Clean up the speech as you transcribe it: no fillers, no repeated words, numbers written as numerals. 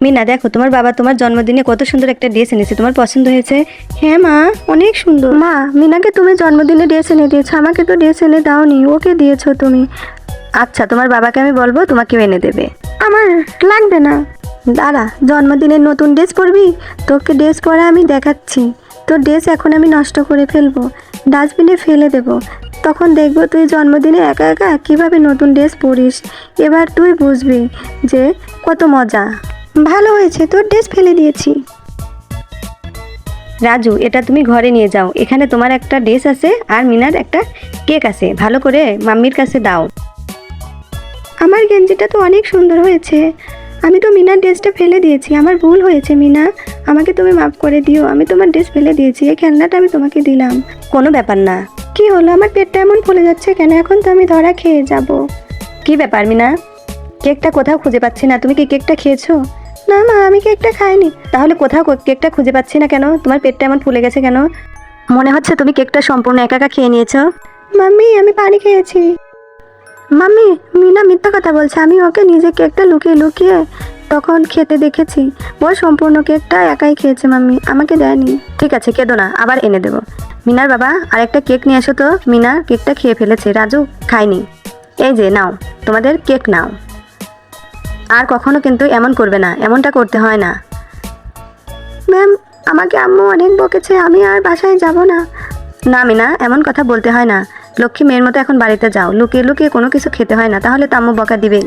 মিনা দেখো, তোমার বাবা তোমার জন্মদিনে কত সুন্দর একটা ড্রেস এনেছে, তোমার পছন্দ হয়েছে? হ্যাঁ মা, অনেক সুন্দর। মা, মিনাকে তুমি জন্মদিনে ড্রেস এনে দিয়েছো, আমাকে তো ড্রেস এনে দাওনি, ওকে দিয়েছো তুমি। আচ্ছা, তোমার বাবাকে আমি বলবো তোমাকেও এনে দেবে। আমার লাগবে না। দাঁড়া, জন্মদিনের নতুন ড্রেস পরবি, তোকে ড্রেস পরা আমি দেখাচ্ছি। তোর ড্রেস এখন আমি নষ্ট করে ফেলবো, ডাস্টবিনে ফেলে দেবো। তখন দেখবো তুই জন্মদিনে একা একা কীভাবে নতুন ড্রেস পরিস। এবার তুই বুঝবি যে কত মজা। ভালো হয়েছে, তোর ড্রেস ফেলে দিয়েছি। রাজু, এটা তুমি ঘরে নিয়ে যাও, এখানে তোমার একটা ড্রেস আছে আর মিনার একটা কেক আছে, ভালো করে মাম্মির কাছে দাও। আমার গেঞ্জিটা তো অনেক সুন্দর হয়েছে, আমি তো মিনার ড্রেসটা ফেলে দিয়েছি, আমার ভুল হয়েছে মিনা, আমাকে তুমি মাফ করে দিও। আমি তোমার ড্রেস ফেলে দিয়েছি, এই খেলনাটা আমি তোমাকে দিলাম। কোনো ব্যাপার না। কি হলো, আমার পেটটা এমন ফুলে যাচ্ছে কেন? এখন তো আমি ধরা খেয়ে যাব। কি ব্যাপার মিনা, কেকটা কোথাও খুঁজে পাচ্ছি না, তুমি কি কেকটা খেয়েছো? না মা, আমি কেকটা খাইনি। তাহলে কোথাও কেকটা খুঁজে পাচ্ছি না কেন? তোমার পেটটা এমন ফুলে গেছে কেন? মনে হচ্ছে তুমি কেকটা সম্পূর্ণ একা একা খেয়ে নিয়েছো। মাম্মি, আমি পানি খেয়েছি। মাম্মি, মিনা মিথ্যা কথা বলছে, আমি ওকে নিজে কেকটা লুকিয়ে লুকিয়ে তখন খেতে দেখেছি। ও সম্পূর্ণ কেকটা একাই খেয়েছে মাম্মি, আমাকে দেয়নি। ঠিক আছে, কেঁদো না, আবার এনে দেবো। মিনার বাবা, আরেকটা কেক নিয়ে এসো তো। মিনা কেকটা খেয়ে ফেলেছে, রাজু খায়নি। এই যে নাও, তোমাদের কেক নাও। আর কখনো কিন্তু এমন করবে না, এমনটা করতে হয় না। ম্যাম, আমাকে আম্মু অনেক বকেছে, আমি আর বাসায় যাব না। না মিনা, এমন কথা বলতে হয় না। লক্ষ্মী মেয়ের মতো এখন বাড়িতে যাও, লুকিয়ে লুকিয়ে কোনো কিছু খেতে হয় না, তাহলে তো আম্মু বকা দিবেই।